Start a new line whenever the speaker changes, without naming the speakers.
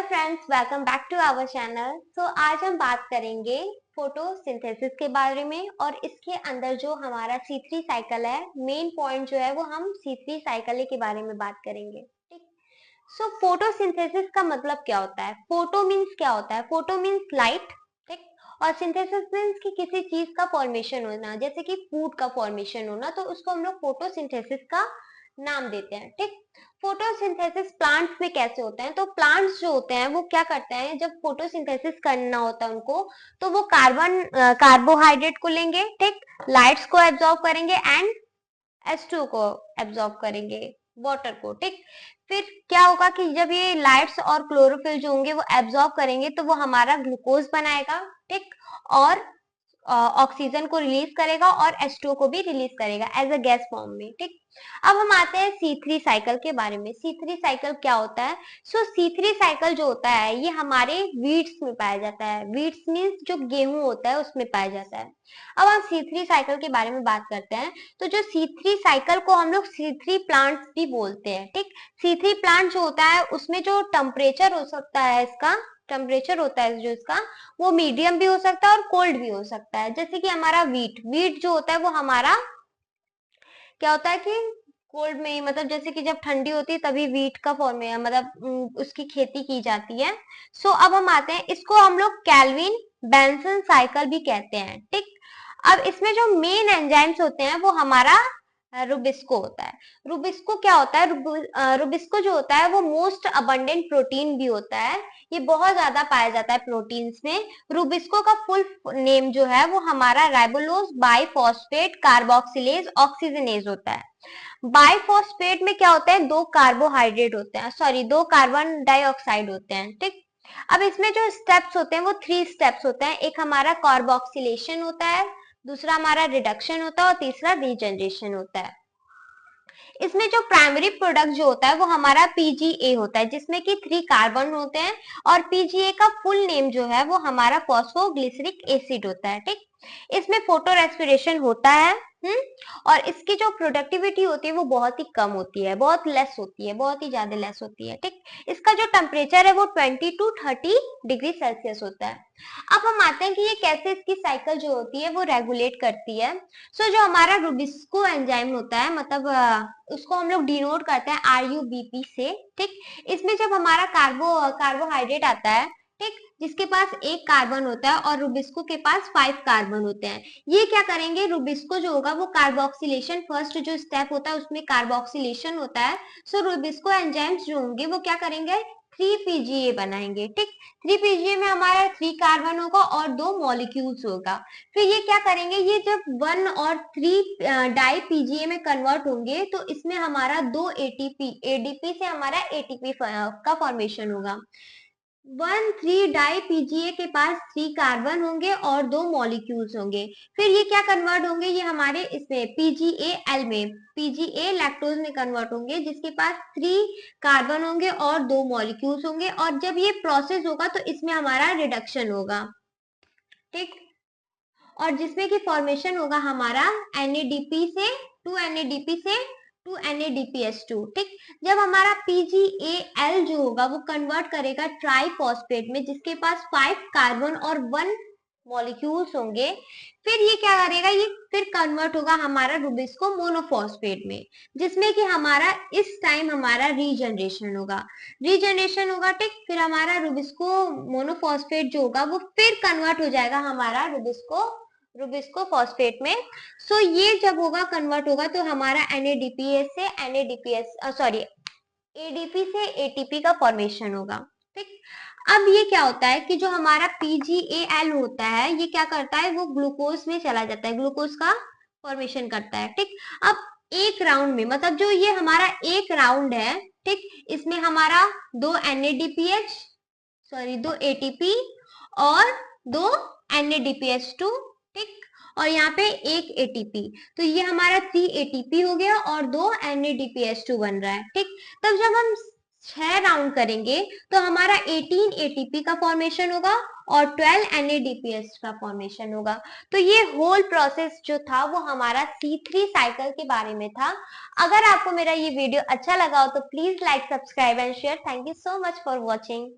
Friends, welcome back to our channel. आज हम बात करेंगे फोटोसिंथेसिस के बारे में और इसके अंदर जो हमारा C3 साइकिल है, मेन पॉइंट जो है वो हम C3 साइकिल के बारे में बात करेंगे। ठीक। फोटोसिंथेसिस का मतलब क्या होता है? फोटो मीन्स क्या होता है? Photo means light. ठीक। और सिंथेसिस मीन्स कि किसी चीज का फॉर्मेशन होना, जैसे कि फूड का फॉर्मेशन होना, तो उसको हम लोग फोटोसिंथेसिस का नाम देते हैं। ठीक। फोटोसिंथेसिस प्लांट्स में कैसे होते हैं? तो प्लांट्स जो होते हैं वो क्या करते हैं, जब फोटोसिंथेसिस करना होता है उनको, तो वो कार्बोहाइड्रेट को लेंगे, ठीक, लाइट्स को एब्जॉर्ब करेंगे एंड H2 को एब्जॉर्ब करेंगे, वाटर को। ठीक। फिर क्या होगा कि जब ये लाइट्स और क्लोरोफिल जो होंगे वो एब्जॉर्ब करेंगे तो वो हमारा ग्लूकोज बनाएगा। ठीक। और ऑक्सीजन को रिलीज करेगा और H2O को भी रिलीज करेगा एज अ गैस फॉर्म में। ठीक। अब हम आते हैं C3 साइकिल के बारे में। C3 साइकिल क्या होता है? C3 साइकिल जो होता है ये हमारे वीड्स में पाया जाता है। वीड्स मीन्स जो गेहूं होता है उसमें पाया जाता है। अब हम C3 साइकिल के बारे में बात करते हैं। तो जो C3 साइकिल को हम लोग C3 प्लांट्स भी बोलते हैं। ठीक। C3 प्लांट जो होता है उसमें जो टेम्परेचर हो सकता है, इसका टेम्परेचर होता है जो इसका, वो मीडियम भी हो सकता है और कोल्ड भी हो सकता है। जैसे कि हमारा वीट जो होता है वो हमारा क्या होता है कि कोल्ड में, मतलब जैसे कि जब ठंडी होती है तभी वीट का फॉर्म मतलब उसकी खेती की जाती है। अब हम आते हैं, इसको हम लोग कैल्विन बेंसन साइकिल भी कहते हैं। ठीक। अब इसमें जो मेन एंजाइम्स होते हैं वो हमारा रुबिस्को होता है। रुबिस्को क्या होता है? रुबिस्को जो होता है वो मोस्ट अबंडेंट प्रोटीन भी होता है। ये बहुत ज्यादा पाया जाता है प्रोटीन्स में। रुबिस्को का फुल नेम जो है वो हमारा राइबोलोज बाइफॉस्फेट कार्बोक्सिलेज ऑक्सीजनेज होता है। बाइफॉस्फेट में क्या होता है? दो कार्बोहाइड्रेट होते हैं, सॉरी, दो कार्बन डाइऑक्साइड होते हैं। ठीक। अब इसमें जो स्टेप्स होते हैं वो 3 स्टेप्स होते हैं। एक हमारा कार्बोक्सिलेशन होता है, दूसरा हमारा रिडक्शन होता है और तीसरा रीजनरेशन होता है। इसमें जो प्राइमरी प्रोडक्ट जो होता है वो हमारा पीजीए होता है, जिसमें कि 3 कार्बन होते हैं और पीजीए का फुल नेम जो है वो हमारा फॉस्फोग्लिसरिक एसिड होता है। ठीक। इसमें फोटो रेस्पिरेशन होता है। और इसकी जो प्रोडक्टिविटी होती है वो बहुत ही कम होती है, बहुत लेस होती है, बहुत ही ज्यादा लेस होती है। ठीक। इसका जो टेम्परेचर है वो 20 to 30 डिग्री सेल्सियस होता है। अब हम आते हैं कि ये कैसे इसकी साइकिल जो होती है वो रेगुलेट करती है। जो हमारा रुबिस्को एंजाइम होता है, मतलब उसको हम लोग डिनोट करते हैं RUBP से। ठीक। इसमें जब हमारा कार्बोहाइड्रेट आता है, ठीक, जिसके पास एक कार्बन होता है और रुबिस्को के पास 5 कार्बन होते हैं, ये क्या करेंगे, रुबिस्को जो होगा वो कार्बोक्सिलेशन, फर्स्ट जो स्टेप होता है उसमें कार्बोक्सिलेशन होता है। रुबिस्को एंजाइम्स जो होंगे वो क्या करेंगे, 3 PGA बनाएंगे। ठीक। 3 PGA में हमारा 3 कार्बन होगा और 2 मॉलिक्यूल्स होगा। फिर ये क्या करेंगे, ये जब 1 और 3 डाई PGA में कन्वर्ट होंगे तो इसमें हमारा 2 ADP से हमारा ATP का फॉर्मेशन होगा। 1,3 डाई पीजीए के पास 3 कार्बन होंगे और 2 मॉलिक्यूल्स होंगे। फिर ये क्या कन्वर्ट होंगे, ये हमारे इसमें PGAL में, PGA लैक्टोज में कन्वर्ट होंगे, जिसके पास 3 कार्बन होंगे और 2 मॉलिक्यूल्स होंगे। और जब ये प्रोसेस होगा तो इसमें हमारा रिडक्शन होगा। ठीक। और जिसमें कि फॉर्मेशन होगा हमारा NADP से 2 NADP से 2 NADPH2। ठीक। जब हमारा PGAL जो होगा वो कन्वर्ट करेगा ट्राइफॉस्फेट में, जिसके पास 5 कार्बन और 1 मॉलिक्यूल्स होंगे। फिर ये क्या करेगा, ये फिर कन्वर्ट होगा हमारा रुबिस्को मोनोफॉस्फेट में, जिसमें कि हमारा इस टाइम हमारा रीजनरेशन होगा। ठीक। फिर हमारा रुबिस्को मोनोफॉस्फेट जो होगा वो फिर कन्वर्ट हो जाएगा हमारा रुबिस्को फॉस्फेट में। ये जब होगा, कन्वर्ट होगा, तो हमारा NADPH से ADP से ATP का फॉर्मेशन होगा। ठीक। अब ये क्या होता है कि जो हमारा PGAL होता है ये क्या करता है, वो ग्लूकोज में चला जाता है, ग्लूकोज का फॉर्मेशन करता है। ठीक। अब एक राउंड में, मतलब जो ये हमारा एक राउंड है, ठीक, इसमें हमारा 2 ATP और 2 NADPH2। ठीक। और यहाँ पे एक ATP, तो ये हमारा 3 ATP हो गया और 2 NADPH2 बन रहा है। ठीक। तब जब हम 6 राउंड करेंगे तो हमारा 18 ATP का फॉर्मेशन होगा और 12 NADPH का फॉर्मेशन होगा। तो ये होल प्रोसेस जो था वो हमारा C3 साइकिल के बारे में था। अगर आपको मेरा ये वीडियो अच्छा लगा हो तो please like, subscribe and share. Thank you so much for watching.